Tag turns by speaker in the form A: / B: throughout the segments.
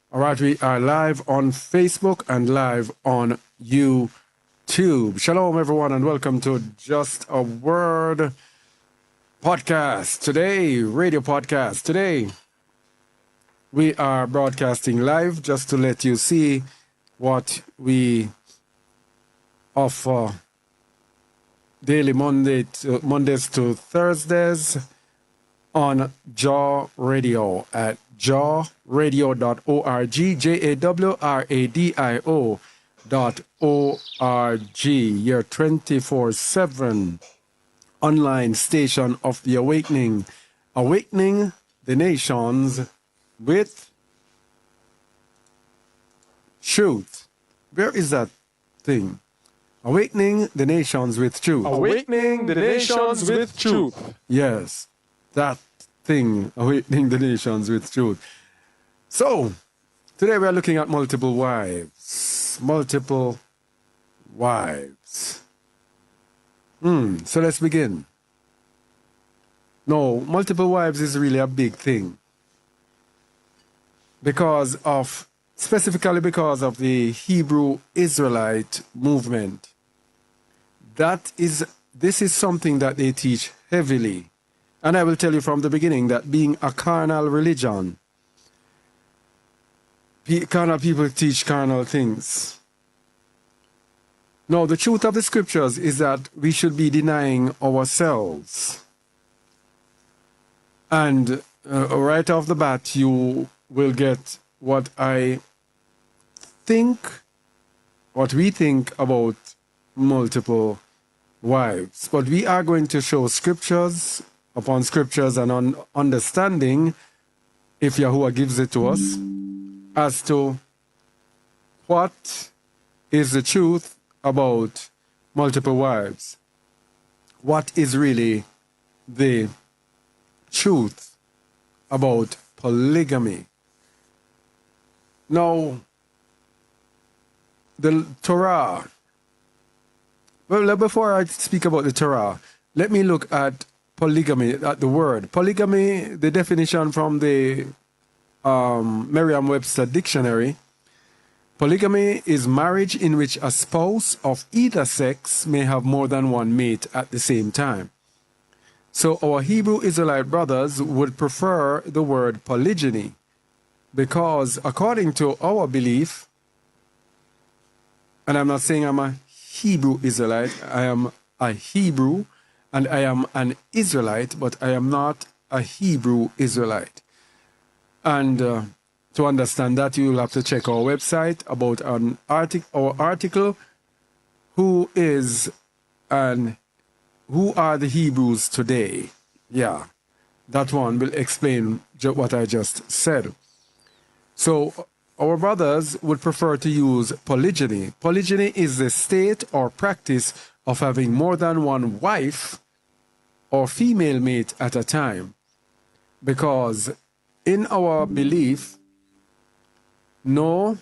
A: All right, we are live on Facebook and live on YouTube. Shalom, everyone, and welcome to Just a Word podcast. Today, radio podcast. Today, we are broadcasting live just to let you see what we offer daily Mondays to Thursdays on Jaw Radio at jawradio.org, jawradio.org, your 24/7 online station of the awakening, awakening the nations with truth. Where is that thing? Awakening the nations with truth.
B: Awakening the nations with truth.
A: Yes, that thing, awakening the nations with truth. So, today we are looking at multiple wives. Multiple wives. So let's begin. No, multiple wives is really a big thing. Specifically because of the Hebrew Israelite movement. This is something that they teach heavily. And I will tell you from the beginning that being a carnal religion, carnal people teach carnal things. No, the truth of the scriptures is that we should be denying ourselves. And right off the bat, you will get what we think about multiple wives. But we are going to show scriptures upon scriptures and on understanding, if Yahuwah gives it to us, as to what is the truth about multiple wives. What is really the truth about polygamy? Now, the Torah. Well, before I speak about the Torah, let me look at polygamy, at the word. Polygamy, the definition from the Merriam-Webster dictionary. Polygamy is marriage in which a spouse of either sex may have more than one mate at the same time. So our Hebrew Israelite brothers would prefer the word polygyny because according to our belief, and I'm not saying I'm a Hebrew Israelite, I am a Hebrew and I am an Israelite, but I am not a Hebrew Israelite. And to understand that, you will have to check our website about our article, Who Are the Hebrews Today? Yeah, that one will explain what I just said. So our brothers would prefer to use polygyny. Polygyny is the state or practice of having more than one wife or female mate at a time. Because in our belief, no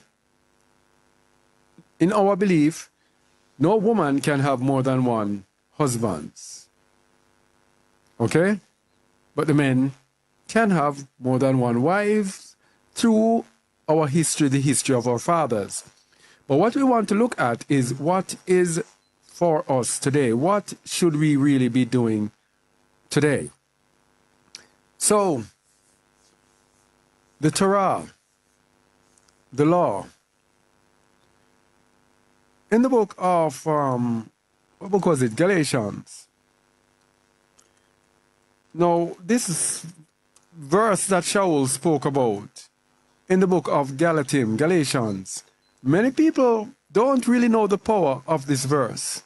A: woman can have more than one husband. Okay? But the men can have more than one wife through our history, the history of our fathers. But what we want to look at is what is for us today. What should we really be doing today? So, the Torah, the law. In the book of, what book was it? Galatians. Now, this is verse that Shaul spoke about in the book of Galatians. Many people don't really know the power of this verse.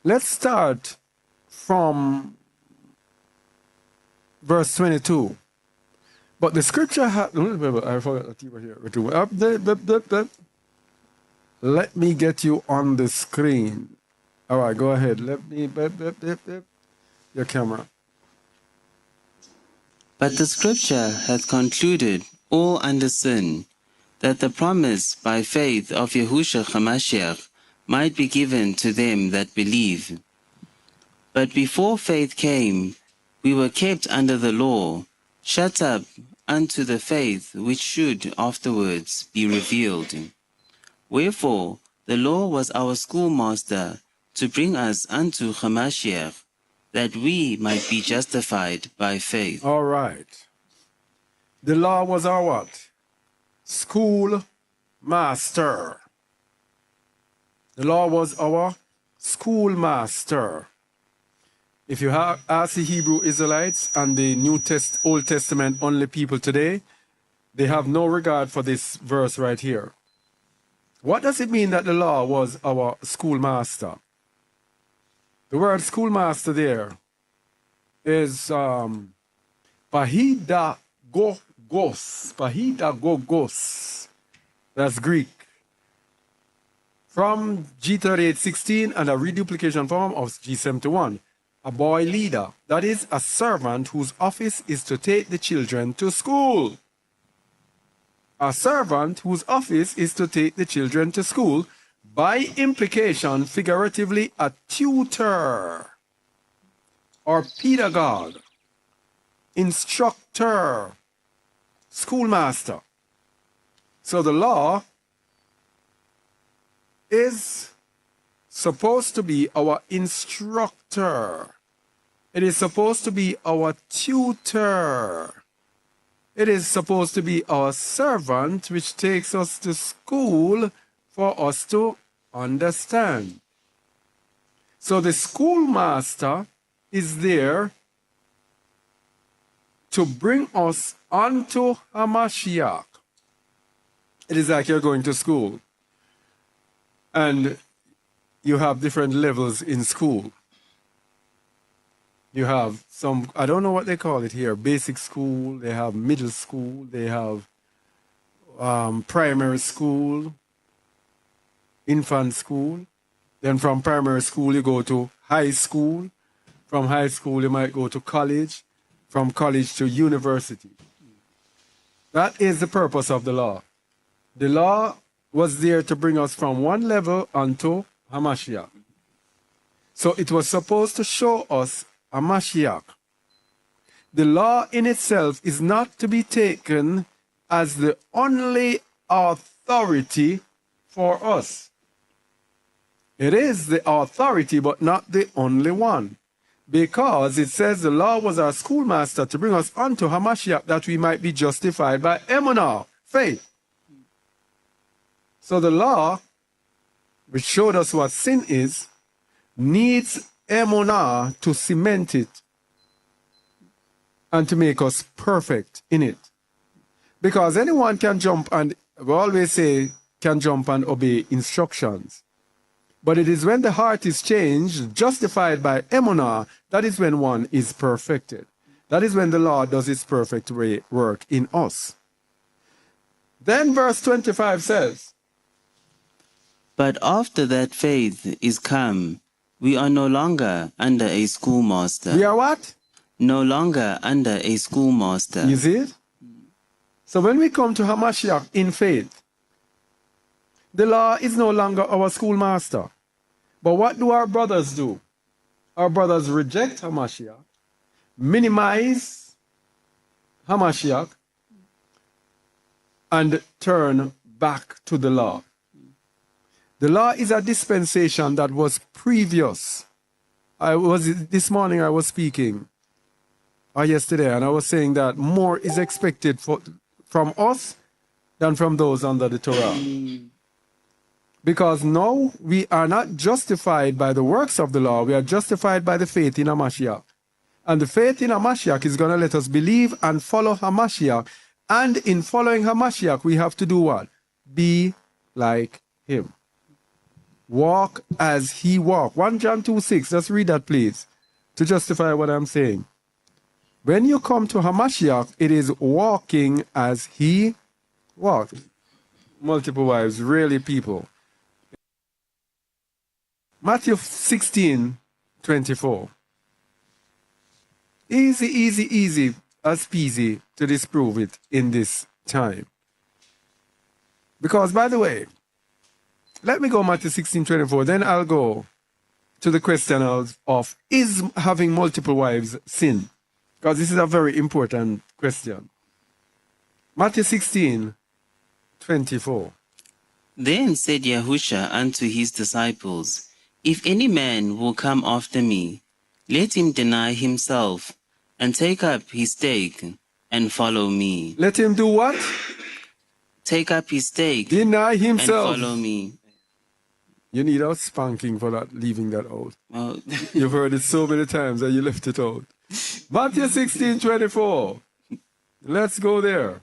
A: Let's start from verse 22. But the scripture I forgot that you were here. Let me get you on the screen. All right, go ahead. Let me your camera.
C: But the scripture hath concluded all under sin, that the promise by faith of Yahushua HaMashiach might be given to them that believe. But before faith came, we were kept under the law, shut up unto the faith which should afterwards be revealed. Wherefore the law was our schoolmaster to bring us unto Hamashiach, that we might be justified by faith.
A: All right. The law was our what? School master. The law was our schoolmaster. If you ask the Hebrew Israelites and the Old Testament only people today, they have no regard for this verse right here. What does it mean that the law was our schoolmaster? The word schoolmaster there is pahidagogos. Pahidagogos. That's Greek. From G38:16 and a reduplication form of G71. A boy leader, that is, a servant whose office is to take the children to school. A servant whose office is to take the children to school, by implication, figuratively, a tutor or pedagogue, instructor, schoolmaster. So the law is supposed to be our instructor. It is supposed to be our tutor. It is supposed to be our servant which takes us to school for us to understand. So the schoolmaster is there to bring us onto Hamashiach. It is like you're going to school and you have different levels in school. You have some, I don't know what they call it here, basic school, they have middle school, they have primary school, infant school. Then from primary school you go to high school. From high school you might go to college. From college to university. That is the purpose of the law. The law was there to bring us from one level onto Hamashiach. So it was supposed to show us Hamashiach. The law in itself is not to be taken as the only authority for us. It is the authority, but not the only one. Because it says the law was our schoolmaster to bring us unto Hamashiach, that we might be justified by emunah, faith. So the law, which showed us what sin is, needs emunah to cement it and to make us perfect in it. Because anyone can jump and, we always say, can jump and obey instructions. But it is when the heart is changed, justified by emunah, that is when one is perfected. That is when the Lord does its perfect work in us. Then verse 25 says,
C: But after that faith is come, we are no longer under a schoolmaster.
A: we are what?
C: No longer under a schoolmaster.
A: You see it? So when we come to Hamashiach in faith, the law is no longer our schoolmaster. But what do our brothers do? Our brothers reject Hamashiach, minimize Hamashiach, and turn back to the law. The law is a dispensation that was previous. This morning I was speaking, or yesterday, and I was saying that more is expected from us than from those under the Torah. Because now we are not justified by the works of the law, we are justified by the faith in Hamashiach. And the faith in Hamashiach is going to let us believe and follow Hamashiach. And in following Hamashiach, we have to do what? Be like him. Walk as he walked. 1 John 2:6, let's read that please, to justify what I'm saying. When you come to Hamashiach, it is walking as he walked. Multiple wives, really people. Matthew 16:24. Easy as peasy to disprove it in this time. Because, by the way, let me go Matthew 16:24, then I'll go to the question of is having multiple wives sin? Because this is a very important question. Matthew 16:24.
C: Then said Yahusha unto his disciples, If any man will come after me, let him deny himself, and take up his stake, and follow me.
A: Let him do what?
C: Take up his stake,
A: Deny
C: and
A: himself.
C: follow me.
A: You need a spanking for that, leaving that out.
C: Well,
A: You've heard it so many times that you left it out. Matthew 16:24. Let's go there.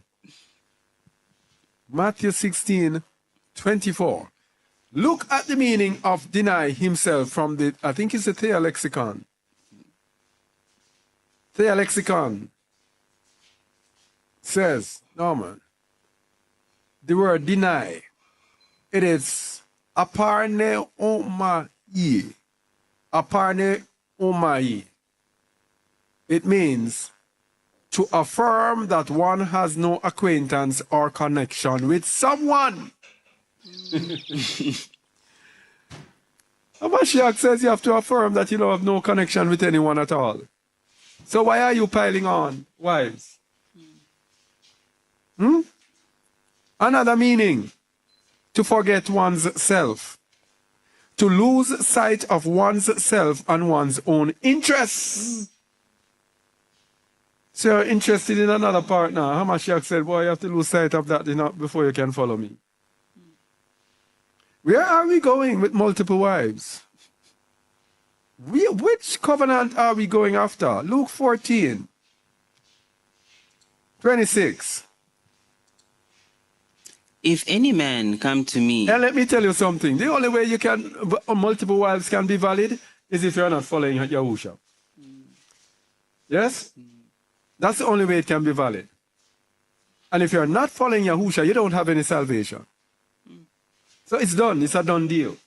A: Matthew 16:24. Look at the meaning of deny himself from the, I think it's the Theolexicon. Theolexicon says, Norman, the word deny, it is aparne omai. Aparne omai. It means to affirm that one has no acquaintance or connection with someone. Hamashiach says you have to affirm that you don't have no connection with anyone at all. So why are you piling on, wives? Another meaning, to forget one's self. To lose sight of one's self and one's own interests. So you're interested in another partner. Hamashiach said, boy, you have to lose sight of that before you can follow me. Where are we going with multiple wives? Which covenant are we going after? Luke 14:26.
C: If any man come to me,
A: And let me tell you something. The only way you can multiple wives can be valid is if you're not following Yahusha. Yes? That's the only way it can be valid. And if you're not following Yahusha, you don't have any salvation. So it's done. It's a done deal.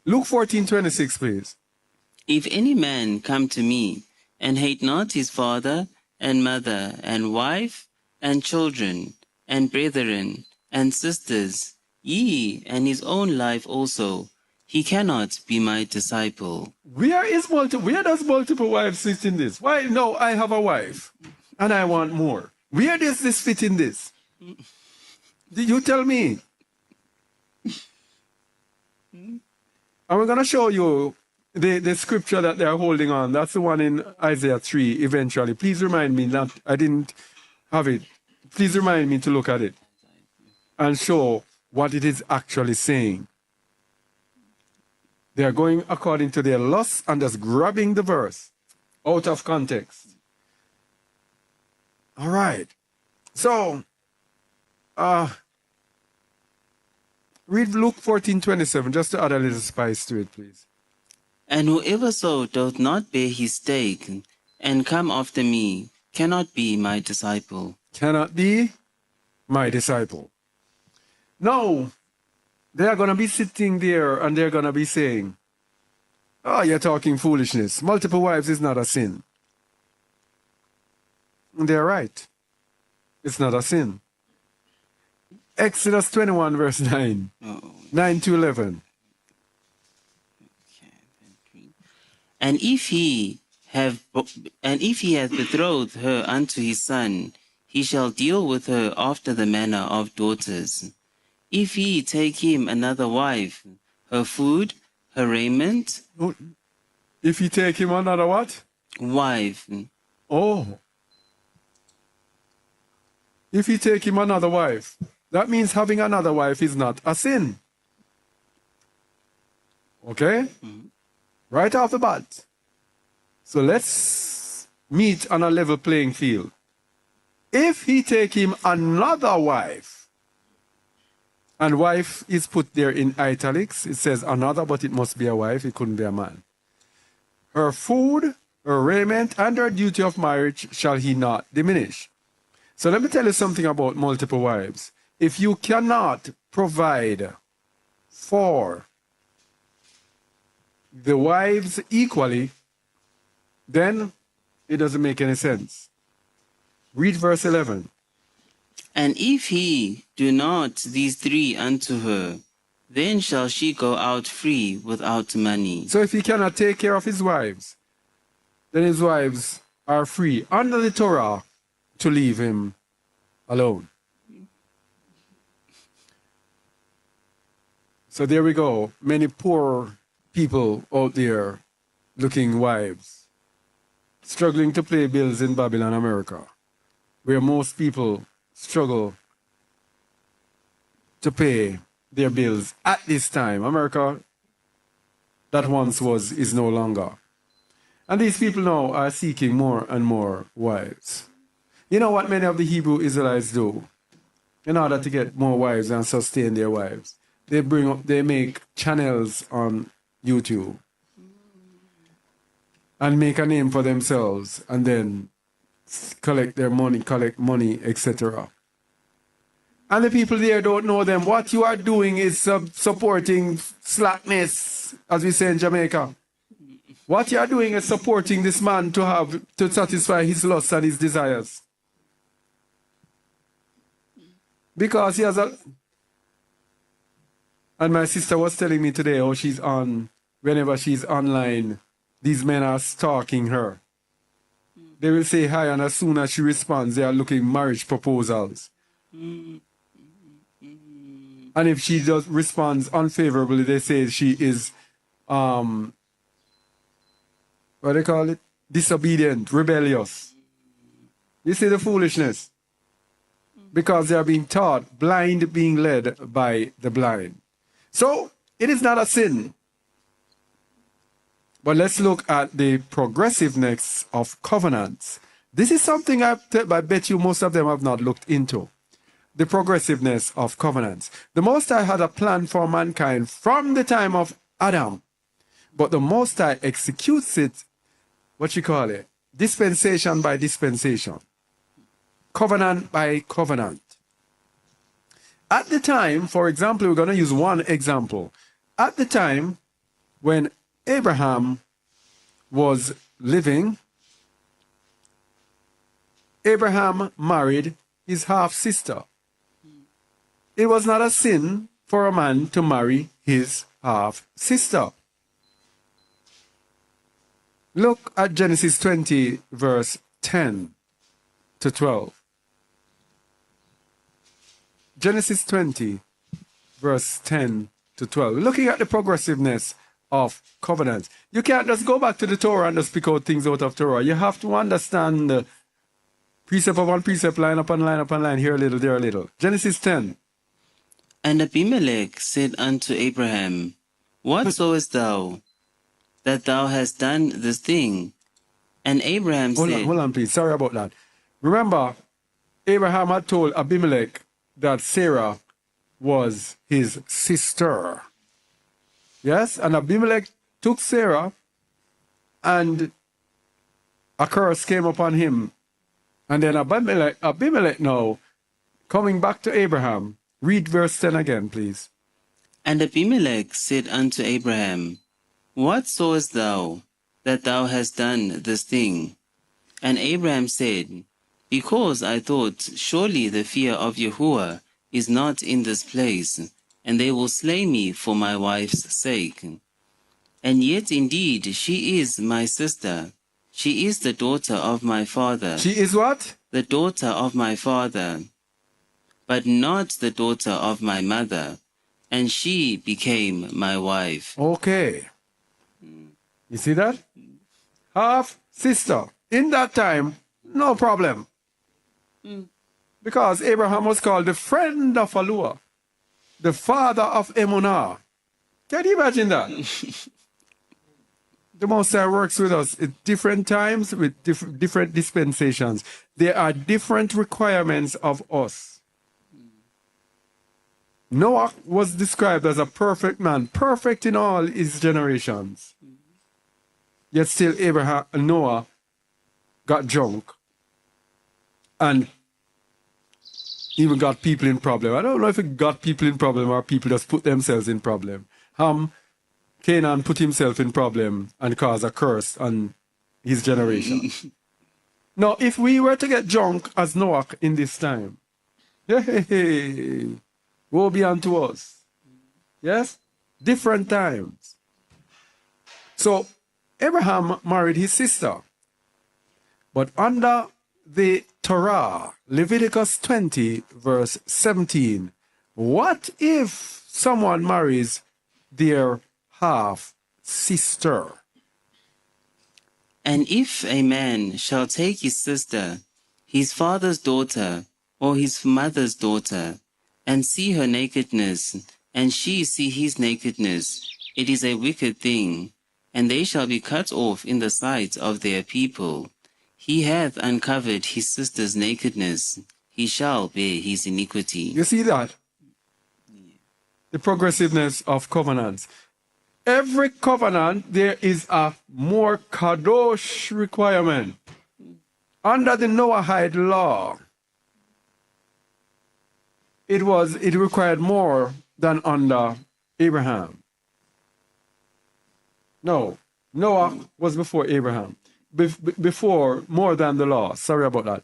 A: Luke 14:26, please.
C: if any man come to me, and hate not his father, and mother, and wife, and children, and brethren, and sisters, yea, and his own life also, he cannot be my disciple.
A: Where does multiple wives fit in this? Why? No, I have a wife and I want more. Where does this fit in this? You tell me. And we're going to show you the scripture that they're holding on. That's the one in Isaiah 3 eventually. Please remind me that I didn't have it. Please remind me to look at it and show what it is actually saying. They are going according to their lusts and just grabbing the verse out of context. All right. So, read Luke 14:27, just to add a little spice to it, please.
C: And whoever so doth not bear his stake, and come after me, cannot be my disciple.
A: Cannot be my disciple. No. They are going to be sitting there and they're going to be saying, oh, you're talking foolishness. Multiple wives is not a sin. And they're right. It's not a sin. Exodus 21 verse 9. 9 to 11.
C: And if he hath betrothed her unto his son, he shall deal with her after the manner of daughters. If he take him another wife, her food, her raiment.
A: If he take him another what?
C: Wife.
A: Oh. If he take him another wife, that means having another wife is not a sin. Okay? Right off the bat. So let's meet on a level playing field. If he take him another wife, and wife is put there in italics. It says another, but it must be a wife. It couldn't be a man. Her food, her raiment, and her duty of marriage shall he not diminish. So let me tell you something about multiple wives. If you cannot provide for the wives equally, then it doesn't make any sense. Read verse 11.
C: And if he do not these three unto her, then shall she go out free without money.
A: So if he cannot take care of his wives, then his wives are free under the Torah to leave him alone. So there we go. Many poor people out there looking wives, struggling to pay bills in Babylon, America, where most people struggle to pay their bills at this time. America, that once was, is no longer. And these people now are seeking more and more wives. You know what many of the Hebrew Israelites do in order to get more wives and sustain their wives? They make channels on YouTube and make a name for themselves and then collect money, etc. And the people there don't know them. What you are doing is supporting slackness, as we say in Jamaica. What you are doing is supporting this man to satisfy his lusts and his desires. Because he has a... And my sister was telling me today how she's whenever she's online, these men are stalking her. They will say hi, and as soon as she responds, they are looking marriage proposals. And if she just responds unfavorably, they say she is, what do they call it? Disobedient, rebellious. You see the foolishness? Because they are being taught, blind being led by the blind. So, it is not a sin. But let's look at the progressiveness of covenants. This is something I bet you most of them have not looked into. The progressiveness of covenants. The Most High had a plan for mankind from the time of Adam. But the Most High executes it, dispensation by dispensation. Covenant by covenant. At the time, for example, we're going to use one example. At the time when Abraham was living, Abraham married his half-sister. It was not a sin for a man to marry his half-sister. Look at Genesis 20, verse 10 to 12. Genesis 20, verse 10 to 12. Looking at the progressiveness of covenants. You can't just go back to the Torah and just pick out things out of Torah. You have to understand the precept upon precept, line upon line upon line, here a little, there a little. Genesis 10.
C: And Abimelech said unto Abraham, What sawest thou, that thou hast done this thing? And Abraham said...
A: Hold on, please. Sorry about that. Remember, Abraham had told Abimelech that Sarah was his sister. Yes? And Abimelech took Sarah, and a curse came upon him. And then Abimelech now, coming back to Abraham, read verse 10 again, please.
C: And Abimelech said unto Abraham, What sawest thou, that thou hast done this thing? And Abraham said, Because I thought, surely the fear of Yahuwah is not in this place, and they will slay me for my wife's sake. And yet indeed she is my sister. She is the daughter of my father.
A: She is what?
C: The daughter of my father, but not the daughter of my mother. And she became my wife.
A: Okay. You see that? Half sister. In that time, no problem. Because Abraham was called the friend of Alua, the father of Emunah. Can you imagine that? The Most High works with us at different times with different dispensations. There are different requirements of us. Noah was described as a perfect man, perfect in all his generations. Yet still Noah got drunk and even got people in problem. I don't know if it got people in problem or people just put themselves in problem. Canaan put himself in problem and caused a curse on his generation. Now, if we were to get drunk as Noah in this time, woe be unto us. Yes? Different times. So, Abraham married his sister. But under the Torah, Leviticus 20, verse 17. What if someone marries their half sister?
C: And if a man shall take his sister, his father's daughter, or his mother's daughter, and see her nakedness, and she see his nakedness, it is a wicked thing, and they shall be cut off in the sight of their people. He hath uncovered his sister's nakedness, he shall bear his iniquity.
A: You see that? The progressiveness of covenants. Every covenant, there is a more kadosh requirement. Under the Noahide law, it required more than under Abraham. No, Noah was before Abraham. Before, more than the law. Sorry about that.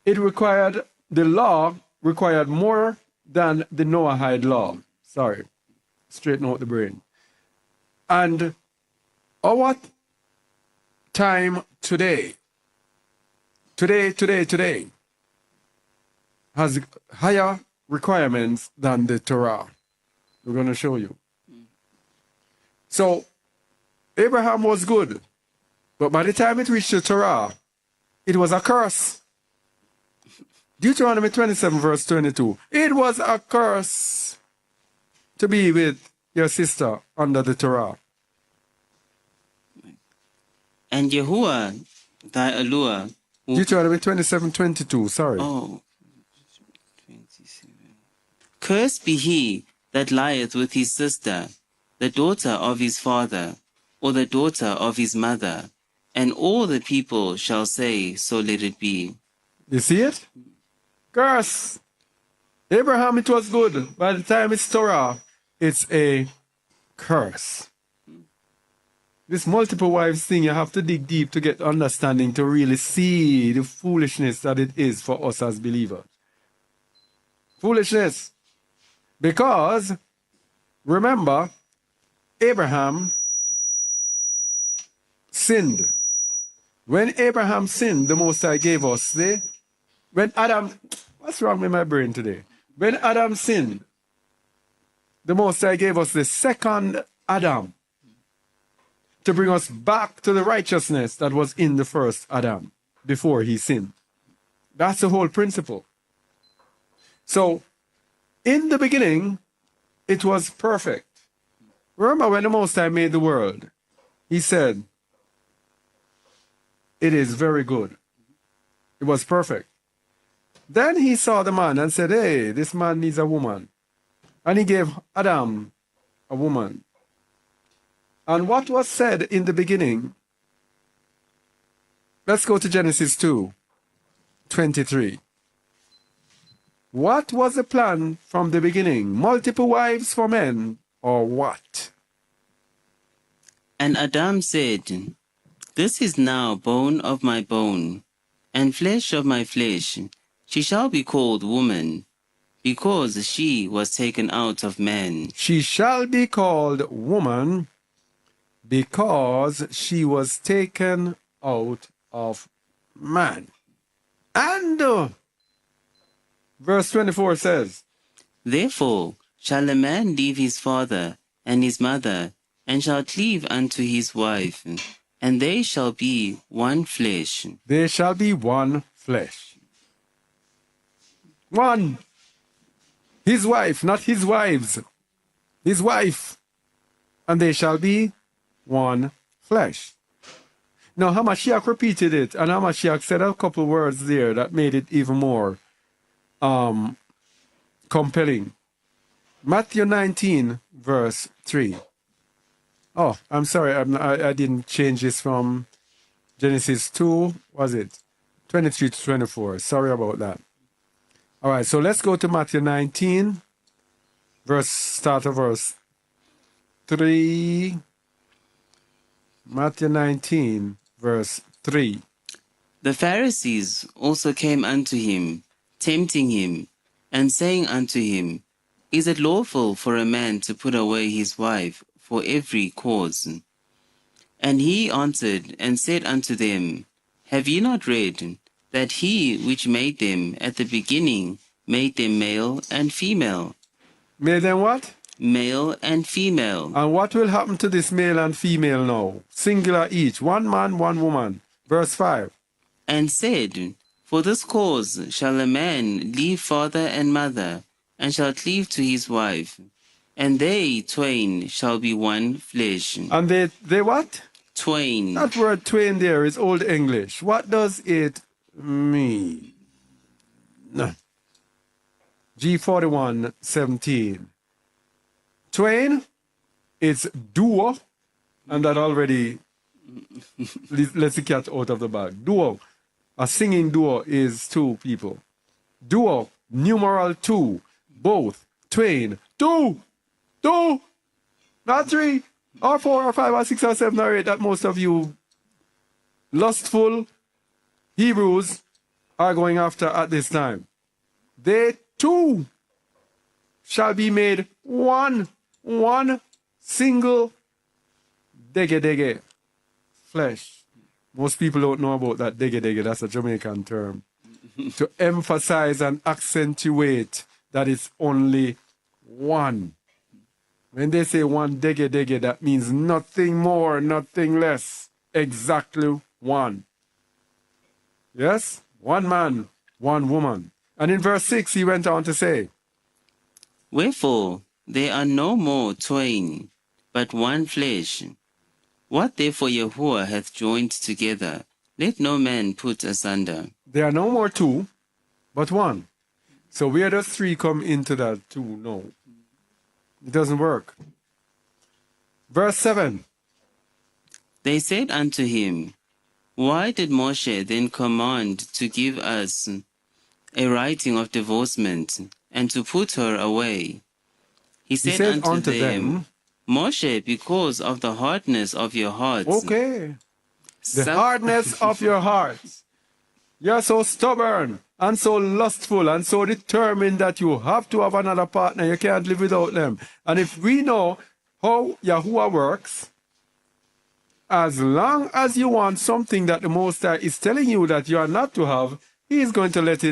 A: The law required more than the Noahide law. Sorry. Straighten out the brain. And our time today has higher requirements than the Torah. We're going to show you. So, Abraham was good, but by the time it reached the Torah, it was a curse. Deuteronomy 27, verse 22. It was a curse to be with your sister under the Torah.
C: And Yahuwah, thy allure.
A: Deuteronomy 27, 22, sorry.
C: Oh, 27. Cursed be he that lieth with his sister, the daughter of his father, or the daughter of his mother, and all the people shall say, so let it be.
A: You see it? Curse. Abraham, it was good. By the time it's Torah, it's a curse. This multiple wives thing, you have to dig deep to get understanding, to really see the foolishness that it is for us as believers. Foolishness. Because, remember, Abraham sinned. When Abraham sinned, the Most High gave us what's wrong with my brain today? When Adam sinned, the Most High gave us the second Adam to bring us back to the righteousness that was in the first Adam before he sinned. That's the whole principle. So, in the beginning, it was perfect. Remember when the Most High made the world, he said, it is very good. It was perfect. Then he saw the man and said, hey, this man needs a woman. And he gave Adam a woman. And what was said in the beginning, let's go to Genesis 2:23. What was the plan from the beginning? Multiple wives for men, or what?
C: And Adam said, this is now bone of my bone, and flesh of my flesh. She shall be called woman, because she was taken out of man.
A: She shall be called woman, because she was taken out of man. And verse 24 says,
C: Therefore shall a man leave his father and his mother, and shall cleave unto his wife, and they shall be one flesh.
A: They shall be one flesh. One. His wife, not his wives. His wife. And they shall be one flesh. Now, Hamashiach repeated it, and Hamashiach said a couple words there that made it even more compelling. Matthew 19, verse 3. Oh, I'm sorry, I didn't change this from Genesis 2, was it? 23 to 24. Sorry about that. All right, so let's go to Matthew 19, start of verse 3. Matthew 19, verse 3.
C: The Pharisees also came unto him, tempting him, and saying unto him, Is it lawful for a man to put away his wife for every cause? And he answered and said unto them, Have ye not read that he which made them at the beginning made them male and female.
A: Made them what?
C: Male and female.
A: And what will happen to this male and female now? Singular each, one man, one woman. Verse 5.
C: And said, For this cause shall a man leave father and mother, and shall cleave to his wife, and they twain shall be one flesh.
A: And they what?
C: Twain.
A: That word twain there is Old English. What does it mean? G41:17. Twain, it's duo, and that already lets the cat out of the bag. Duo, a singing duo is two people. Duo, numeral 2, both, twain, two, not 3, or 4, or 5, or 6, or 7, or 8, that most of you lustful Hebrews are going after at this time. They two shall be made one single dege flesh. Most people don't know about that dege. That's a Jamaican term. To emphasize and accentuate that it's only one. When they say one dege, that means nothing more, nothing less. Exactly one. Yes? One man, one woman. And in verse 6, he went on to say,
C: Wherefore they are no more twain, but one flesh. What therefore Yahuwah hath joined together, let no man put asunder.
A: They are no more two, but one. So where does 3 come into that 2? No. It doesn't work. Verse 7.
C: They said unto him, Why did Moshe then command to give us a writing of divorcement, and to put her away? He said unto them, Moshe, because of the hardness of your hearts.
A: Okay. The hardness of your hearts. You're so stubborn and so lustful and so determined that you have to have another partner. You can't live without them. And if we know how Yahuwah works, as long as you want something that the Most High is telling you that you are not to have, He is going to let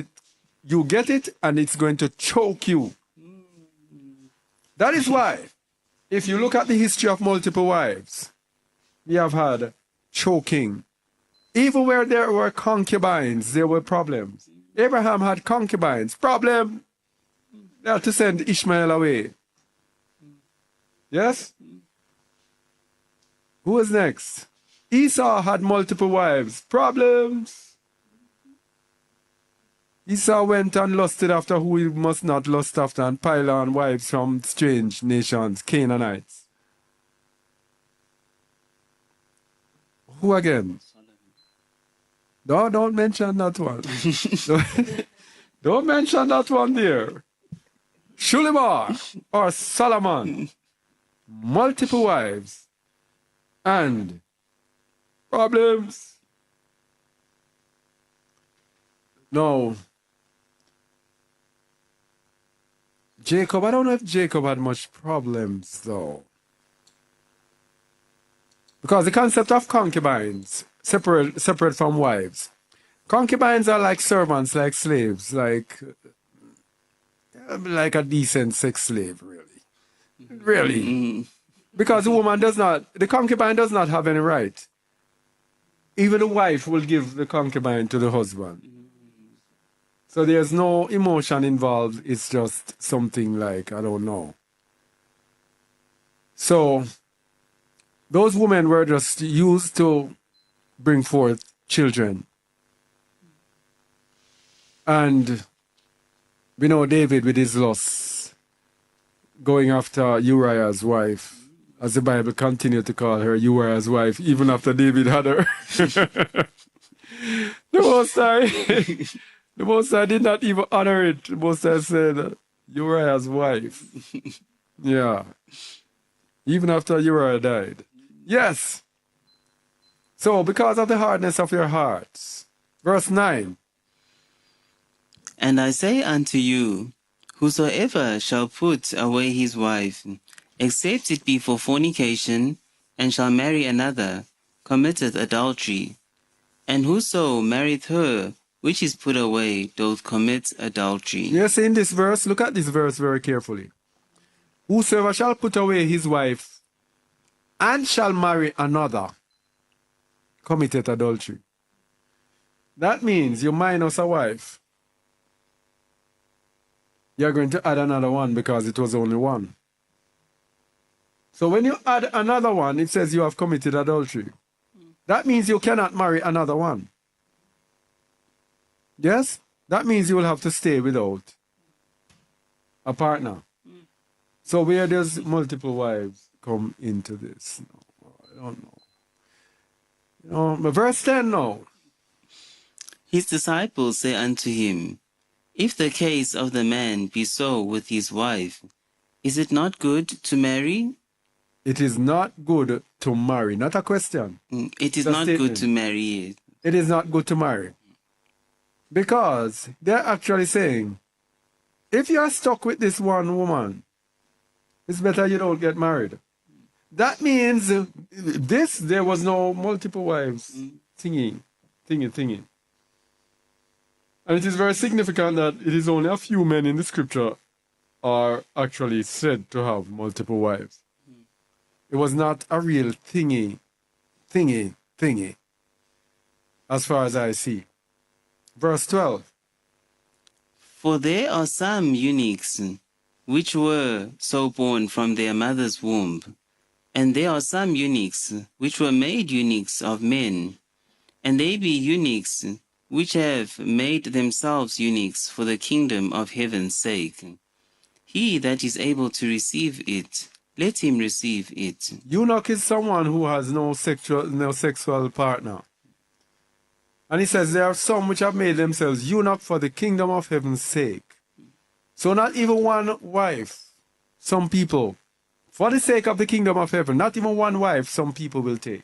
A: you get it, and it's going to choke you. That is why, if you look at the history of multiple wives, we have had choking. Even where there were concubines, there were problems. Abraham had concubines. Problem. They had to send Ishmael away. Yes? Who was next? Esau had multiple wives. Problems. Esau went and lusted after who he must not lust after, and piled on wives from strange nations, Canaanites. Who again? No, don't mention that one. Don't mention that one there. Shulimar or Solomon, multiple wives and problems. No. Jacob, I don't know if Jacob had much problems though. Because the concept of concubines, separate from wives. Concubines are like servants, like slaves, like a decent sex slave, really. Really. Because the concubine does not have any right. Even the wife will give the concubine to the husband. So there's no emotion involved. It's just something like, I don't know. So those women were just used to bring forth children. And we know David with his lusts, going after Uriah's wife, as the Bible continued to call her Uriah's wife, even after David had her. The Most High did not even honor it. The Most High said, Uriah's wife. Yeah. Even after Uriah died. Yes. So, because of the hardness of your hearts. Verse 9.
C: And I say unto you, whosoever shall put away his wife, except it be for fornication, and shall marry another, committeth adultery. And whoso marrieth her which is put away doth commit adultery.
A: Yes, in this verse, look at this verse very carefully. Whosoever shall put away his wife and shall marry another committed adultery. That means you minus a wife. You're going to add another one because it was only one. So when you add another one, it says you have committed adultery. That means you cannot marry another one. Yes? That means you will have to stay without a partner. So where does multiple wives come into this? No, I don't know. You know, but verse 10 now.
C: His disciples say unto him, If the case of the man be so with his wife, is it not good to marry?
A: It is not good to marry. Not a question.
C: It is
A: It's a
C: not good
A: statement.
C: to marry.
A: It is not good to marry. Because they're actually saying, if you are stuck with this one woman, it's better you don't get married. That means there was no multiple wives thingy. And it is very significant that it is only a few men in the scripture are actually said to have multiple wives. It was not a real thingy, as far as I see. Verse 12.
C: For there are some eunuchs which were so born from their mother's womb, and there are some eunuchs which were made eunuchs of men, and they be eunuchs which have made themselves eunuchs for the kingdom of heaven's sake. He that is able to receive it, let him receive it.
A: Eunuch is someone who has no sexual partner. And he says there are some which have made themselves eunuch for the kingdom of heaven's sake. So not even one wife, some people, for the sake of the kingdom of heaven, not even one wife some people will take.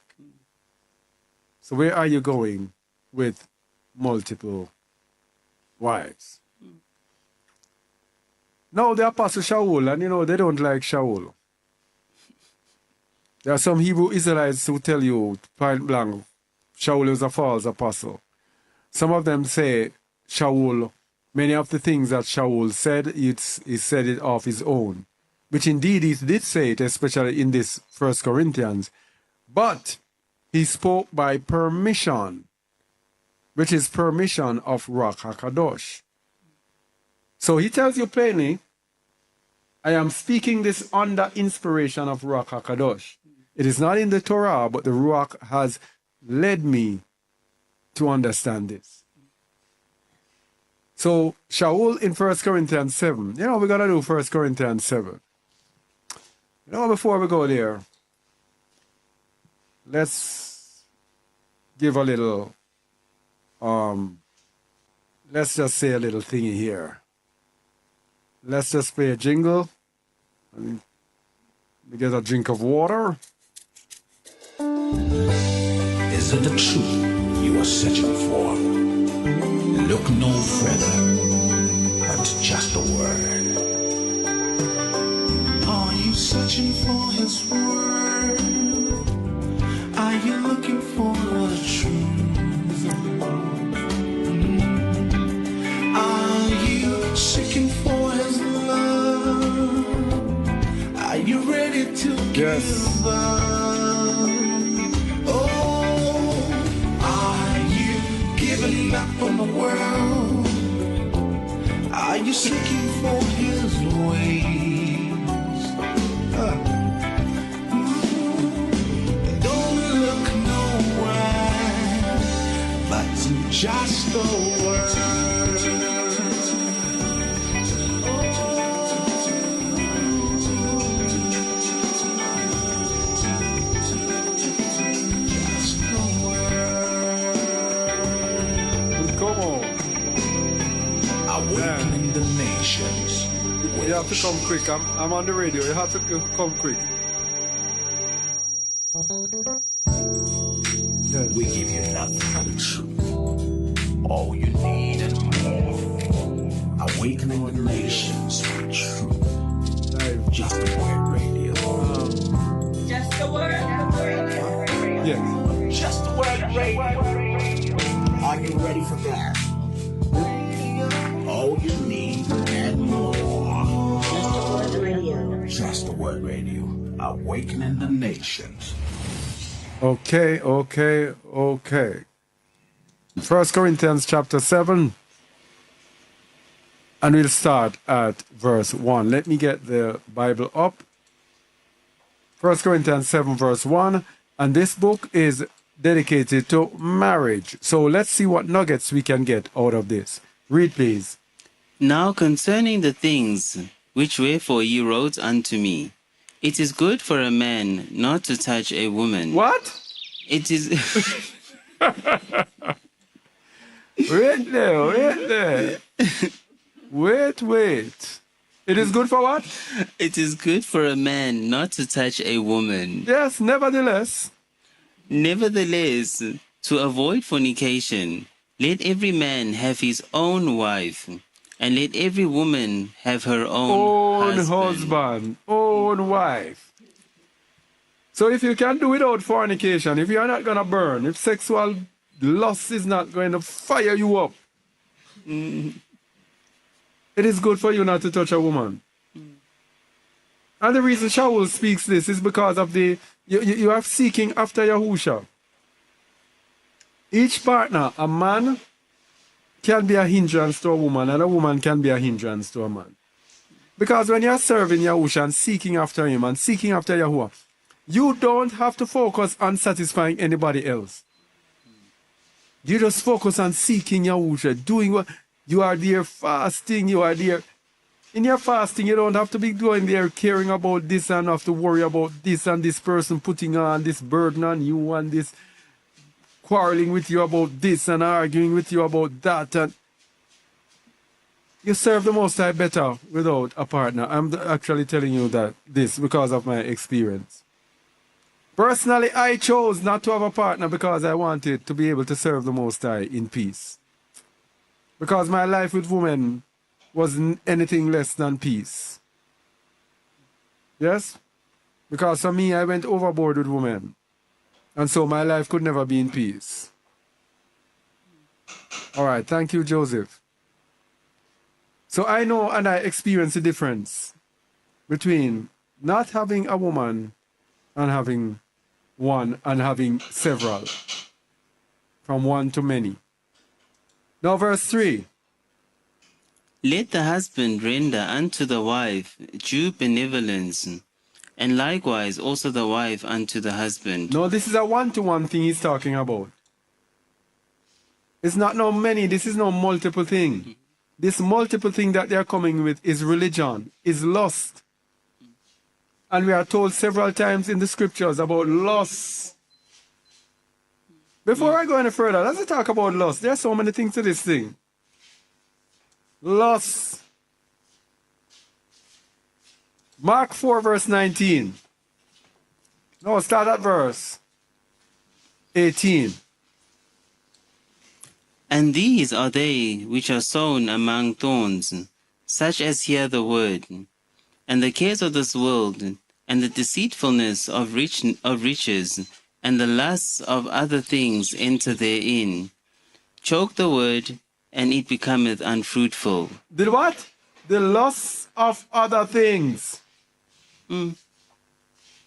A: So where are you going with multiple wives? Now the apostle Shaul, and you know, they don't like Shaul. There are some Hebrew Israelites who tell you, point blank, Shaul is a false apostle. Some of them say Shaul, many of the things that Shaul said, he said it of his own. Which indeed he did say it, especially in this 1 Corinthians. But he spoke by permission, which is permission of Ruach HaKadosh. So he tells you plainly, I am speaking this under inspiration of Ruach HaKadosh. It is not in the Torah, but the Ruach has led me to understand this. So Shaul in 1 Corinthians 7, you know, we're going to do 1 Corinthians 7. You know, before we go there, let's give a little, let's just say a little thingy here. Let's just play a jingle. And we get a drink of water.
D: Is it the truth you are searching for? Look no further, but just a word. Are you searching for his word? Are you looking for the truth? Are you seeking for his love? Are you ready to give up? Oh, are you giving up on the world? Are you seeking for his ways? Don't look nowhere but to just the word.
A: Come on.
D: Awakening the nations.
A: You have to come quick. I'm on the radio. You have to come quick. Yes.
D: We give you nothing but the truth. All you need and more. Awakening the nations with truth.
A: Live.
D: Just the word radio.
E: Just the word.
A: Yes.
D: Just the word radio. Are you ready for that? Awakening the nations.
A: Okay. 1 Corinthians chapter 7. And we'll start at verse 1. Let me get the Bible up. 1 Corinthians 7 verse 1. And this book is dedicated to marriage. So let's see what nuggets we can get out of this. Read, please.
C: Now concerning the things which wherefore ye wrote unto me, it is good for a man not to touch a woman.
A: What?
C: It is
A: Wait there. Wait. It is good for what?
C: it is good for a man not to touch a woman.
A: Yes, nevertheless.
C: Nevertheless, to avoid fornication, let every man have his own wife, and let every woman have her own husband.
A: Own wife. So if you can do without fornication, if you're not going to burn, if sexual lust is not going to fire you up, it is good for you not to touch a woman. And the reason Shaul speaks this is because of you are seeking after Yahusha. Each partner, a man can be a hindrance to a woman, and a woman can be a hindrance to a man. Because when you're serving Yahusha and seeking after him and seeking after Yahuwah, you don't have to focus on satisfying anybody else. You just focus on seeking Yahusha, doing what you are there fasting, you are there. In your fasting, you don't have to be going there caring about this and have to worry about this and this person putting on this burden on you and this quarreling with you about this and arguing with you about that. And you serve the Most High better without a partner. I'm actually telling you that this because of my experience. Personally, I chose not to have a partner because I wanted to be able to serve the Most High in peace. Because my life with women wasn't anything less than peace. Yes? Because for me, I went overboard with women. And so my life could never be in peace. All right, thank you, Joseph. So I know and I experience the difference between not having a woman and having one and having several. From one to many. Now verse 3.
C: Let the husband render unto the wife due benevolence, and likewise also the wife unto the husband.
A: No, this is a one-to-one thing he's talking about. It's not no many, this is no multiple thing. This multiple thing that they're coming with is religion, is lust. And we are told several times in the scriptures about lust. Before I go any further, let's talk about lust. There are so many things to this thing. Lust. Mark 4 verse 19. No, start at verse 18.
C: And these are they which are sown among thorns, such as hear the word, and the cares of this world, and the deceitfulness of riches, and the lusts of other things enter therein, choke the word, and it becometh unfruitful.
A: The what? The lusts of other things.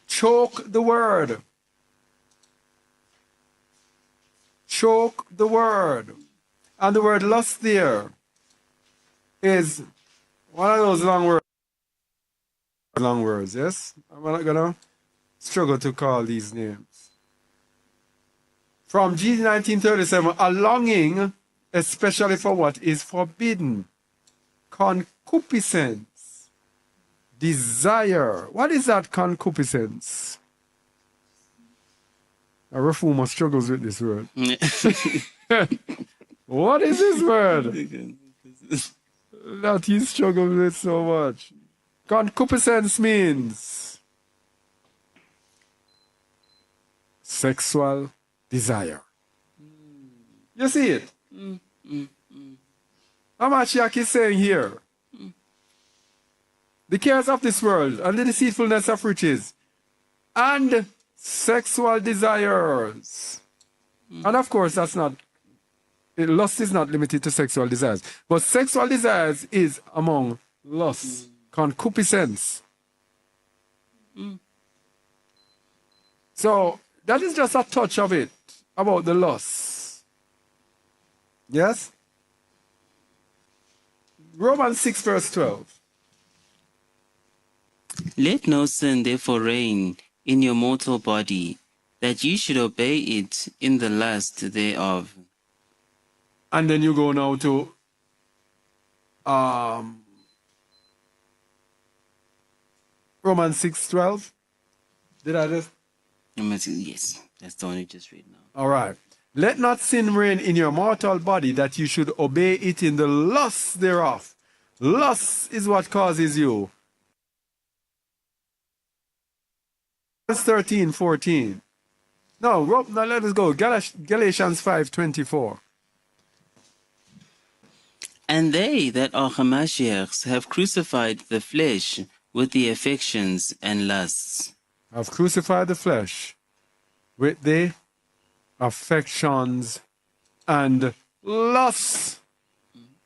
A: Choke the word. Choke the word. And the word lust there is one of those long words. Long words, yes? I'm not gonna struggle to call these names. From G 1937, a longing, especially for what is forbidden. Concupiscence. Desire. What is that concupiscence? A reformer struggles with this word. What is this word that he struggles with so much? Concupiscence means sexual desire. You see it? Hamashiach is saying here, the cares of this world and the deceitfulness of riches and sexual desires. And of course, lust is not limited to sexual desires. But sexual desires is among lust, concupiscence. So that is just a touch of it about the lust. Yes? Romans 6 verse 12.
C: Let no sin therefore reign in your mortal body, that you should obey it in the lust thereof.
A: And then you go now to Romans 6:12. Did I just?
C: Yes, that's the one you just read now.
A: All right. Let not sin reign in your mortal body, that you should obey it in the lust thereof. Lust is what causes you. Verse 13:14. No, now let us go. Galatians 5:24.
C: And they that are Hamashiachs have crucified the flesh with the affections and lusts.
A: Have crucified the flesh with the affections and lusts.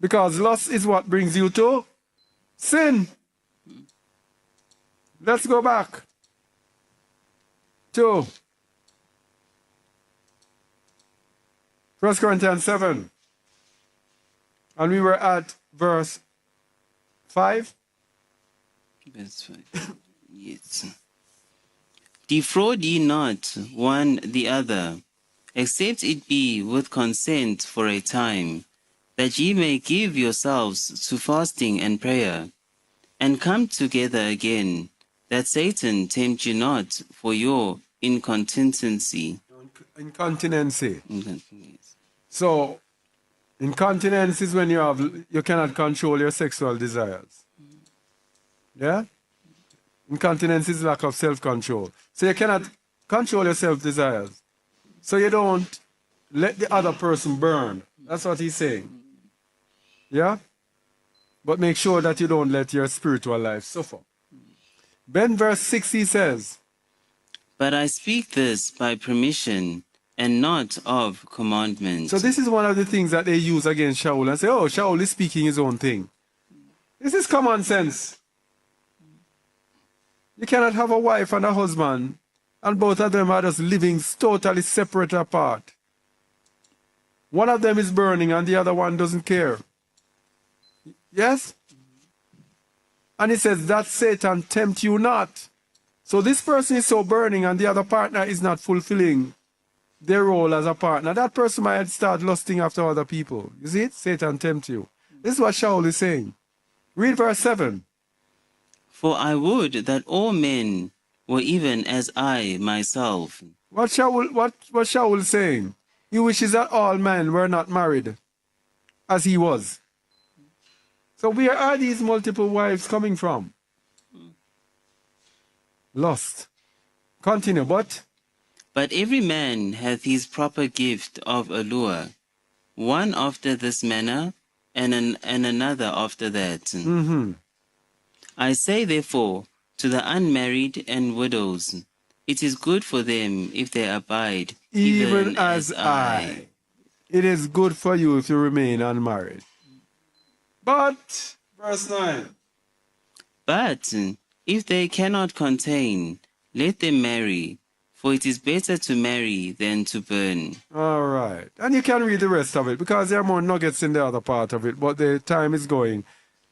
A: Because lust is what brings you to sin. Let's go back to 1 Corinthians 7. And we were at verse 5.
C: Verse 5. Yes. Defraud ye not one the other, except it be with consent for a time, that ye may give yourselves to fasting and prayer, and come together again, that Satan tempt you not for your incontinency.
A: Incontinency. So, incontinence is when you cannot control your sexual desires. Yeah? Incontinence is lack of self-control. So you cannot control your self-desires. So you don't let the other person burn. That's what he's saying. Yeah? But make sure that you don't let your spiritual life suffer. Then verse 6 he says,
C: But I speak this by permission, and not of commandment.
A: so this is one of the things that they use against Shaul and say, oh, Shaul is speaking his own thing. This is common sense. You cannot have a wife and a husband, and both of them are just living totally separate apart. One of them is burning and the other one doesn't care. Yes? And he says, that Satan tempt you not. So this person is so burning and the other partner is not fulfilling their role as a partner. That person might start lusting after other people. You see it? Satan tempt you. This is what Shaul is saying. Read verse 7.
C: For I would that all men were even as I myself.
A: What Shaul is saying? He wishes that all men were not married, as he was. So where are these multiple wives coming from? Lust. Continue, but
C: every man hath his proper gift of allure, one after this manner, and another after that. I say therefore to the unmarried and widows, it is good for them if they abide,
A: even as I. It is good for you if you remain unmarried. But, verse 9.
C: But if they cannot contain, let them marry, for it is better to marry than to burn.
A: All right. And you can read the rest of it because there are more nuggets in the other part of it, but the time is going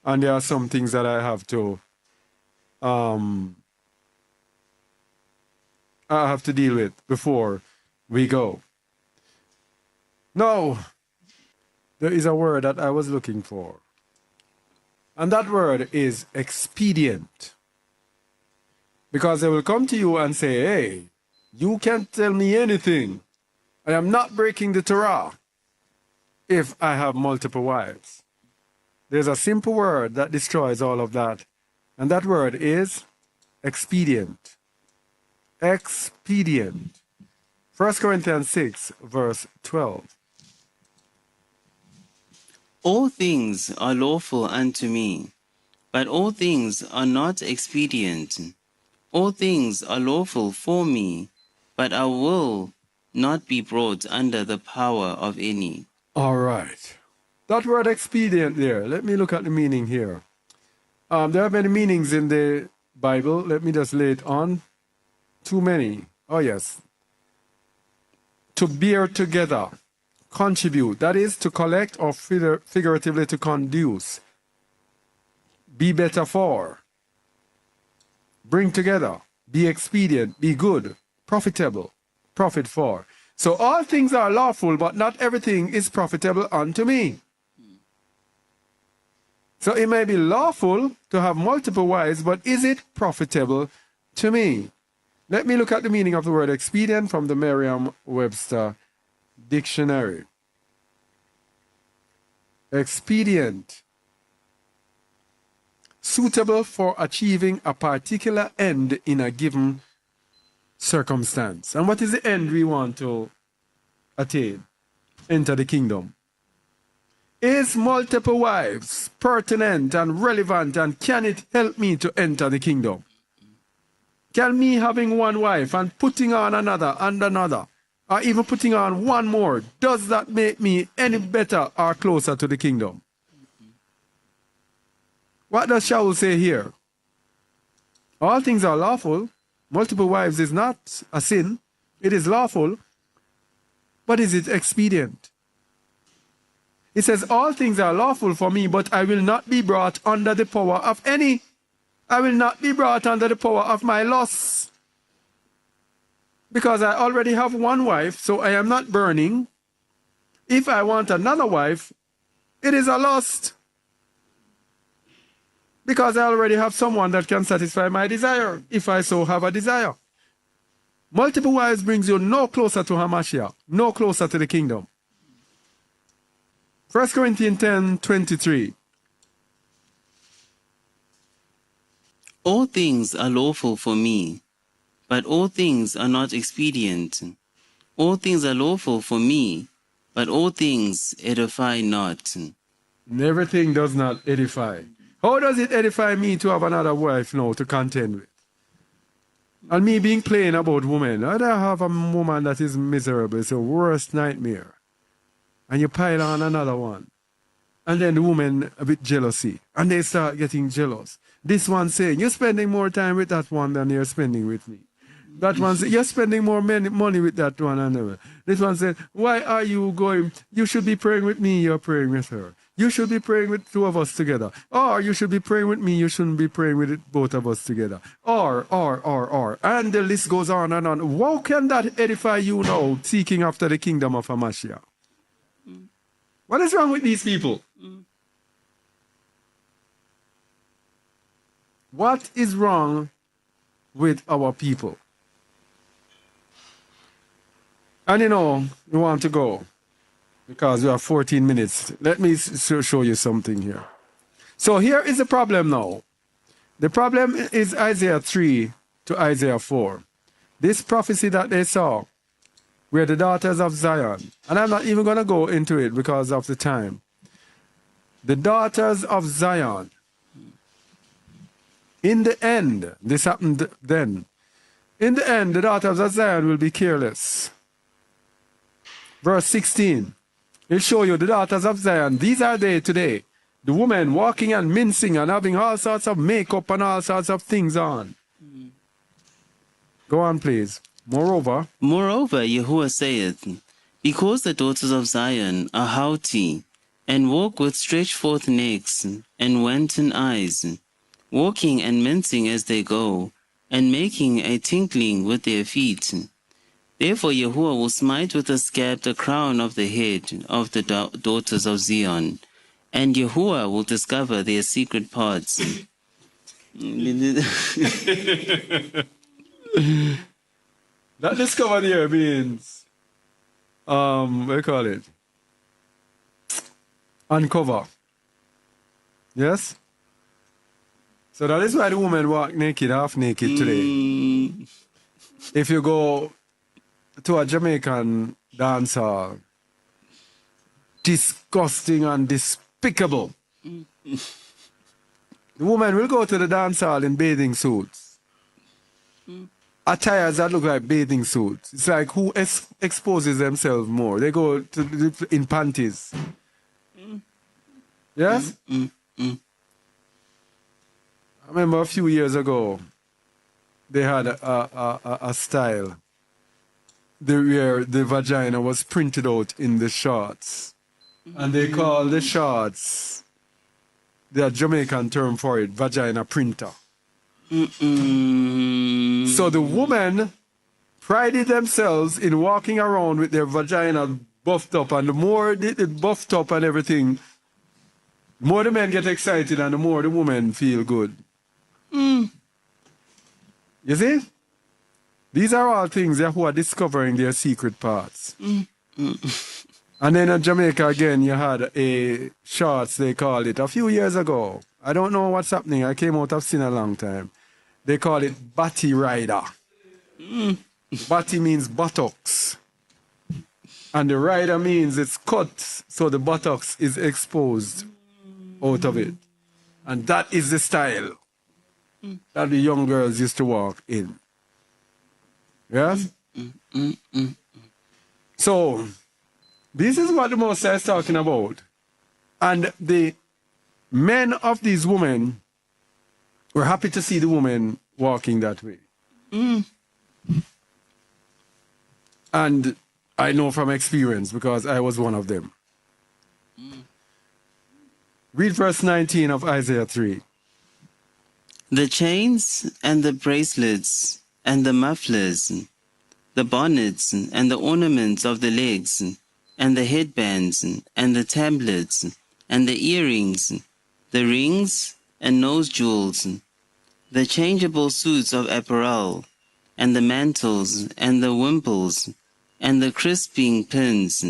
A: and there are some things that I have to deal with before we go. Now, there is a word that I was looking for. And that word is expedient. Because they will come to you and say, hey, you can't tell me anything. I am not breaking the Torah if I have multiple wives. There's a simple word that destroys all of that. And that word is expedient. Expedient. 1 Corinthians 6, verse 12.
C: All things are lawful unto me, but all things are not expedient. All things are lawful for me, but I will not be brought under the power of any.
A: All right. That word expedient there, let me look at the meaning here. There are many meanings in the Bible. Let me just lay it on. Too many. Oh, yes. To bear together, contribute. That is to collect or figuratively to conduce. Be better for. Bring together. Be expedient. Be good. Profitable. Profit for. So all things are lawful, but not everything is profitable unto me. So it may be lawful to have multiple wives, but is it profitable to me? Let me look at the meaning of the word expedient from the Merriam-Webster dictionary. Expedient. Suitable for achieving a particular end in a given circumstance. And what is the end we want to attain? Enter the kingdom. Is multiple wives pertinent and relevant, and can it help me to enter the kingdom? Can me having one wife and putting on another and another, or even putting on one more, does that make me any better or closer to the kingdom? What does Shaul say here? All things are lawful. Multiple wives is not a sin. It is lawful. But is it expedient? It says, all things are lawful for me, but I will not be brought under the power of any. I will not be brought under the power of my lusts. Because I already have one wife, so I am not burning. If I want another wife, it is a lust. Because I already have someone that can satisfy my desire, if I so have a desire. Multiple wives brings you no closer to Hamashiach, no closer to the kingdom. 1 Corinthians 10:23.
C: All things are lawful for me, but all things are not expedient. All things are lawful for me, but all things edify not.
A: And everything does not edify. How does it edify me to have another wife now to contend with? And me being plain about women. I don't have a woman that is miserable. It's a worst nightmare. And you pile on another one. And then the woman a bit jealousy. And they start getting jealous. This one saying, you're spending more time with that one than you're spending with me. That one says, you're spending more money with that one. And this one said, why are you going? You should be praying with me, you're praying with her. You should be praying with two of us together. Or you should be praying with me, you shouldn't be praying with both of us together. Or. And the list goes on and on. How can that edify you now, seeking after the kingdom of Hamashiach? What is wrong with these people? What is wrong with our people? And you know, you want to go because you have 14 minutes. Let me show you something here. So here is the problem now. The problem is Isaiah 3 to Isaiah 4. This prophecy that they saw were the daughters of Zion. And I'm not even going to go into it because of the time. The daughters of Zion. In the end, this happened then. In the end, the daughters of Zion will be careless. Verse 16. It'll show you the daughters of Zion. These are they today. The women walking and mincing and having all sorts of makeup and all sorts of things on. Go on, please. Moreover,
C: Yahuwah saith, because the daughters of Zion are haughty, and walk with stretched forth necks and wanton eyes, walking and mincing as they go, and making a tinkling with their feet. Therefore Yahuwah will smite with a scab the crown of the head of the daughters of Zion, and Yahuwah will discover their secret parts.
A: that discover here means, what do you call it? Uncover. Yes? So that is why the women walk naked, half naked today. If you go to a Jamaican dance hall, disgusting and despicable. The woman will go to the dance hall in bathing suits. Attires that look like bathing suits. It's like who exposes themselves more. They go in panties. Yes? I remember a few years ago, they had a style where the vagina was printed out in the shorts. And they call the shorts, the Jamaican term for it, vagina printer. So the women prided themselves in walking around with their vagina buffed up, and the more it buffed up and everything, the more the men get excited and the more the women feel good. You see? These are all things who are discovering their secret parts. And then in Jamaica again, you had a shorts, they called it, a few years ago. I don't know what's happening. I came out of sin a long time. They call it Batty Rider. Batty means buttocks. And the rider means it's cut, so the buttocks is exposed out of it. And that is the style that the young girls used to walk in. Yes? So, this is what the Most High is talking about. And the men of these women were happy to see the woman walking that way. And I know from experience because I was one of them. Read verse 19 of Isaiah 3.
C: The chains and the bracelets and the mufflers, the bonnets and the ornaments of the legs, and the headbands and the tablets and the earrings, the rings and nose jewels, the changeable suits of apparel, and the mantles and the wimples, and the crisping pins,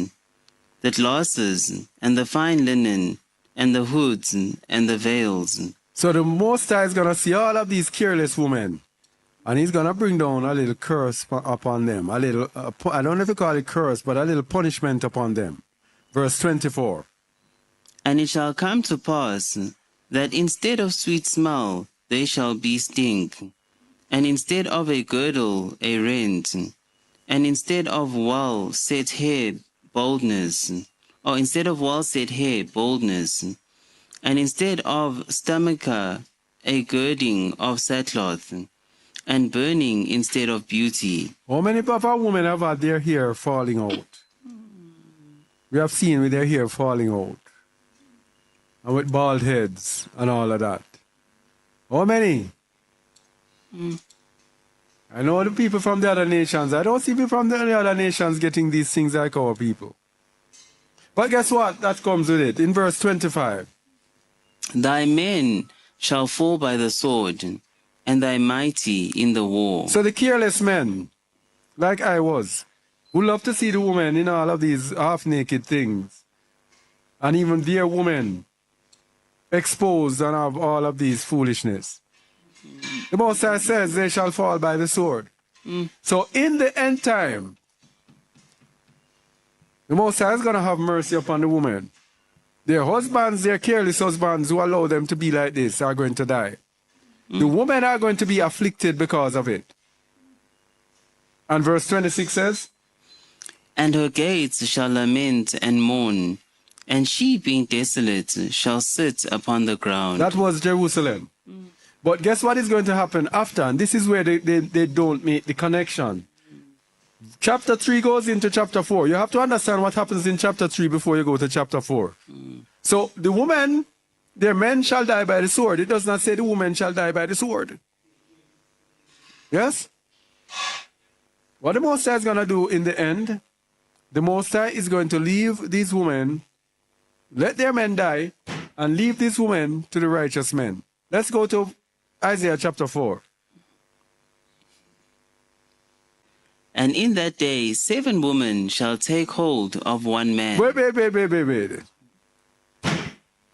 C: the glasses and the fine linen, and the hoods and the veils.
A: So the Most High is going to see all of these careless women, and he's going to bring down a little curse upon them. A little, I don't know if you call it curse, but a little punishment upon them. Verse 24.
C: And it shall come to pass that instead of sweet smell they shall be stink, and instead of a girdle a rent, and instead of well-set hair boldness, or instead of well-set hair boldness, and instead of stomacher a girding of sackcloth, and burning instead of beauty.
A: How many of our women have had their hair falling out? We have seen with their hair falling out. And with bald heads and all of that. How many? I know the people from the other nations. I don't see people from the other nations getting these things like our people. But guess what? That comes with it. In verse 25.
C: Thy men shall fall by the sword, and thy mighty in the war.
A: So the careless men, like I was, who love to see the woman in all of these half-naked things, and even their women exposed and have all of these foolishness. The Most High says they shall fall by the sword. So in the end time, the Most High is going to have mercy upon the woman. Their husbands, their careless husbands who allow them to be like this are going to die. The women are going to be afflicted because of it. And verse 26 says,
C: And her gates shall lament and mourn, and she being desolate shall sit upon the ground.
A: that was Jerusalem. But guess what is going to happen after? And this is where they don't make the connection. Chapter 3 goes into chapter 4. You have to understand what happens in chapter 3 before you go to chapter 4. So the woman, their men shall die by the sword. It does not say the woman shall die by the sword. Yes? What the Most High is going to do in the end, the Most High is going to leave these women, let their men die, and leave these women to the righteous men. Let's go to Isaiah chapter 4.
C: And in that day 7 women shall take hold of one man.
A: Wait.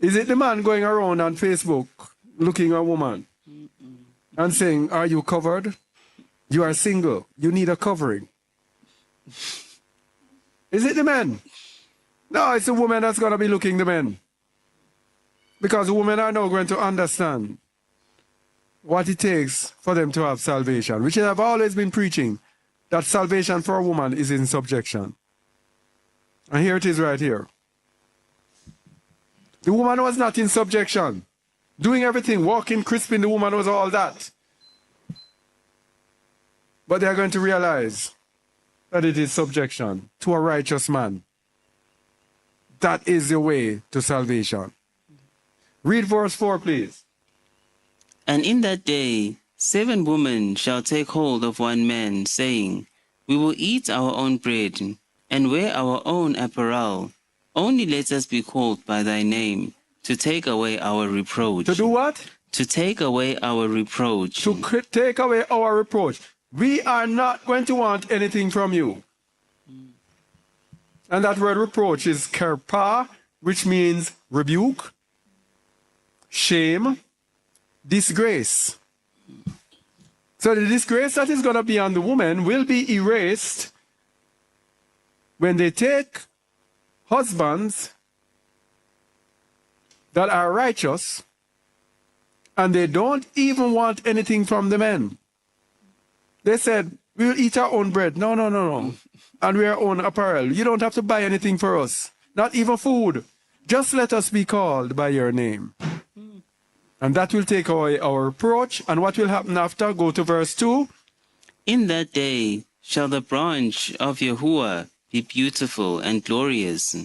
A: Is it the man going around on Facebook looking at a woman and saying, are you covered? You are single. You need a covering. Is it the men? No, it's the woman that's going to be looking the men. Because the women are now going to understand what it takes for them to have salvation, which I've always been preaching, that salvation for a woman is in subjection. And here it is right here. The woman was not in subjection. Doing everything, walking, crisping, the woman was all that. But they are going to realize that it is subjection to a righteous man. That is the way to salvation. Read verse 4, please.
C: And in that day 7 women shall take hold of one man, saying, We will eat our own bread, and wear our own apparel. Only let us be called by thy name, to take away our reproach.
A: To do what?
C: To take away our reproach.
A: To take away our reproach. We are not going to want anything from you. And that word reproach is kerpa, which means rebuke, shame, disgrace. So the disgrace that is going to be on the woman will be erased when they take husbands that are righteous and they don't even want anything from the men. They said, we'll eat our own bread. No. And wear our own apparel. You don't have to buy anything for us. Not even food. Just let us be called by your name. And that will take away our reproach. And what will happen after? Go to verse 2.
C: In that day shall the branch of Yahuwah be beautiful and glorious,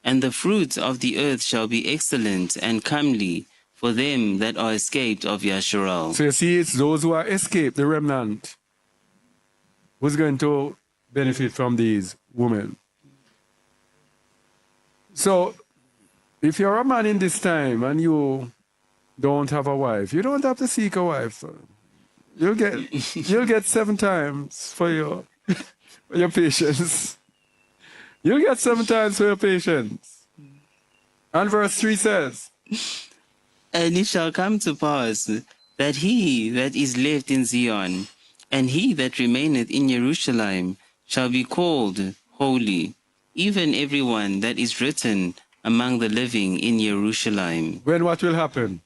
C: and the fruit of the earth shall be excellent and comely for them that are escaped of Yasharal.
A: So you see, it's those who are escaped, the remnant, who's going to benefit from these women. So, if you're a man in this time and you don't have a wife, you don't have to seek a wife. You'll get 7 times for your patience. You'll get 7 times for your patience. And verse 3 says,
C: And it shall come to pass that he that is left in Zion, and he that remaineth in Jerusalem, shall be called holy, even everyone that is written among the living in Jerusalem.
A: when what will happen?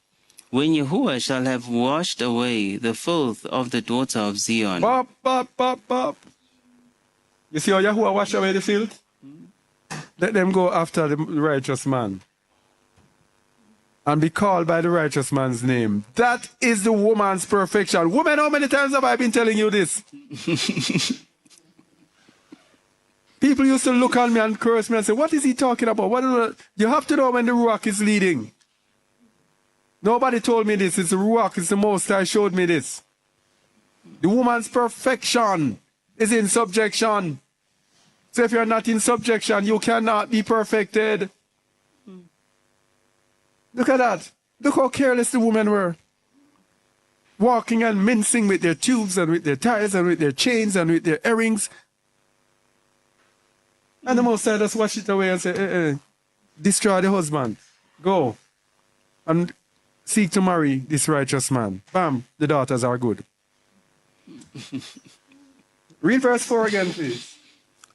C: When Yahuwah shall have washed away the filth of the daughter of Zion.
A: Bop, bop, bop, bop. You see how Yahuwah wash away the filth? Let them go after the righteous man and be called by the righteous man's name. That is the woman's perfection. Woman, how many times have I been telling you this? People used to look on me and curse me and say, what is he talking about? You have to know when the Ruach is leading. Nobody told me this. It's the Ruach. It's the Most High showed me this. The woman's perfection is in subjection. So if you're not in subjection, you cannot be perfected. Look at that. Look how careless the women were. Walking and mincing with their tubes and with their ties and with their chains and with their earrings. And the Most High just wash it away and say, destroy the husband. Go and seek to marry this righteous man. Bam, the daughters are good. Read verse 4 again, please.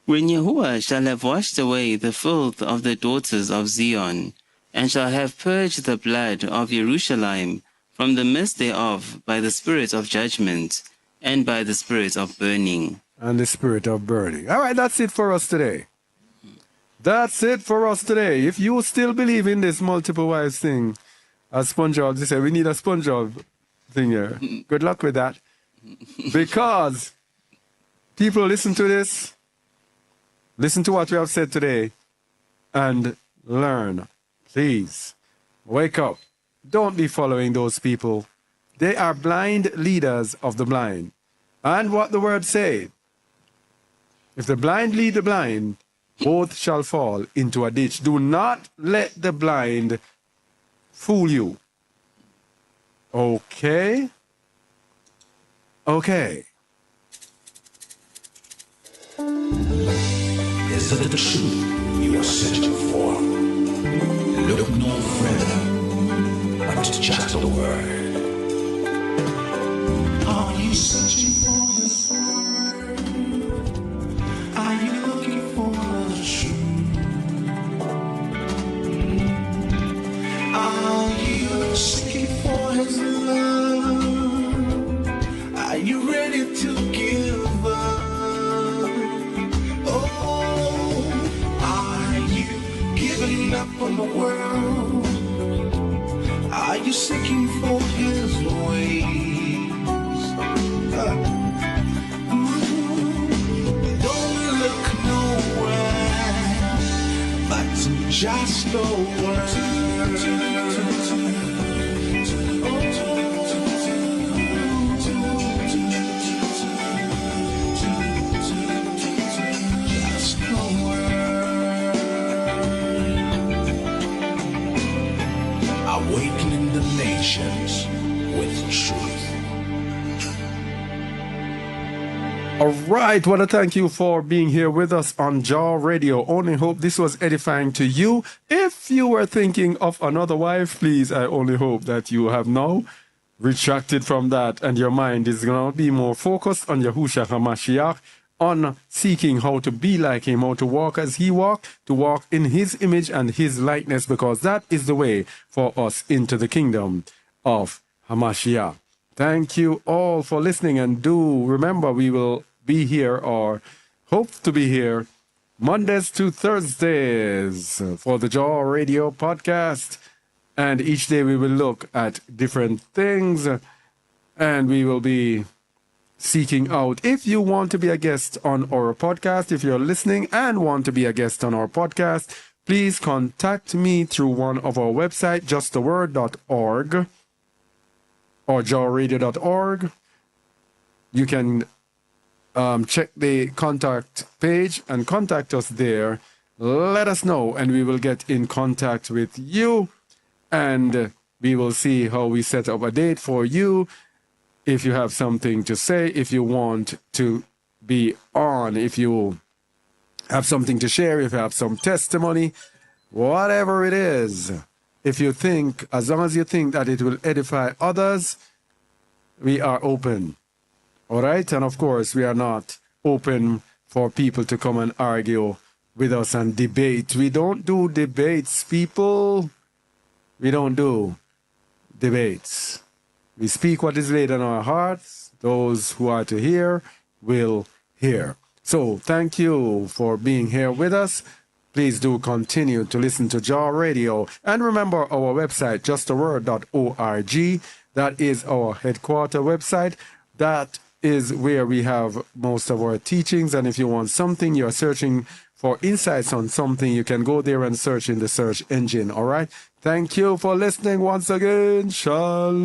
C: When Yahuwah shall have washed away the filth of the daughters of Zion, and shall have purged the blood of Jerusalem from the midst thereof by the spirit of judgment and by the spirit of burning.
A: And the spirit of burning. All right, that's it for us today. That's it for us today. If you still believe in this multiple wives thing, as SpongeBob, they say we need a SpongeBob thing here. Good luck with that. Because people listen to this, listen to what we have said today, and learn. Please, wake up. Don't be following those people. They are blind leaders of the blind. And what the word say, if the blind lead the blind, both shall fall into a ditch. Do not let the blind fool you. Okay? Okay.
D: Is it the truth you are searching for? Look no further but just the word. Are you searching for His word? Are you looking for the truth? Are you seeking for His love? Are you ready to give up? Giving up on the world? Are you seeking for His just a awakening the nations with truth.
A: All right, want to thank you for being here with us on Jaw Radio. Only hope this was edifying to you. If you were thinking of another wife, please, I only hope that you have now retracted from that and your mind is going to be more focused on Yahushua HaMashiach, on seeking how to be like him, how to walk as he walked, to walk in his image and his likeness, because that is the way for us into the kingdom of HaMashiach. Thank you all for listening, and do remember we will be here, or hope to be here, Mondays to Thursdays for the Jaw Radio podcast. And each day we will look at different things, and we will be seeking out. If you want to be a guest on our podcast, if you're listening and want to be a guest on our podcast, please contact me through one of our websites, justtheword.org or jawradio.org. You can check the contact page and contact us there. Let us know, and we will get in contact with you, and we will see how we set up a date for you. If you have something to say, if you want to be on, if you have something to share, if you have some testimony, whatever it is, if you think, as long as you think that it will edify others, we are open. All right? And of course, we are not open for people to come and argue with us and debate. We don't do debates, people. We don't do debates. We speak what is laid on our hearts. Those who are to hear will hear. So thank you for being here with us. Please do continue to listen to Jaw Radio. And remember our website, justtheword.org. That is our headquarter website. That is where we have most of our teachings. And if you want something, you're searching for insights on something, you can go there and search in the search engine. All right? Thank you for listening once again. Shalom.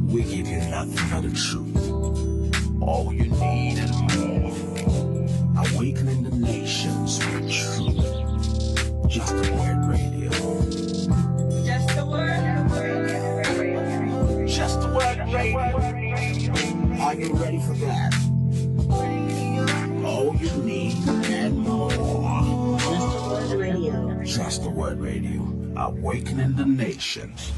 D: We give you nothing but the truth. All you need and more. Awakening the nations with truth. Just the word radio.
E: Just the word.
D: Just the word radio. Are you ready for that? All you need and more.
F: Just the word radio.
D: Just the word radio. Awakening the nations.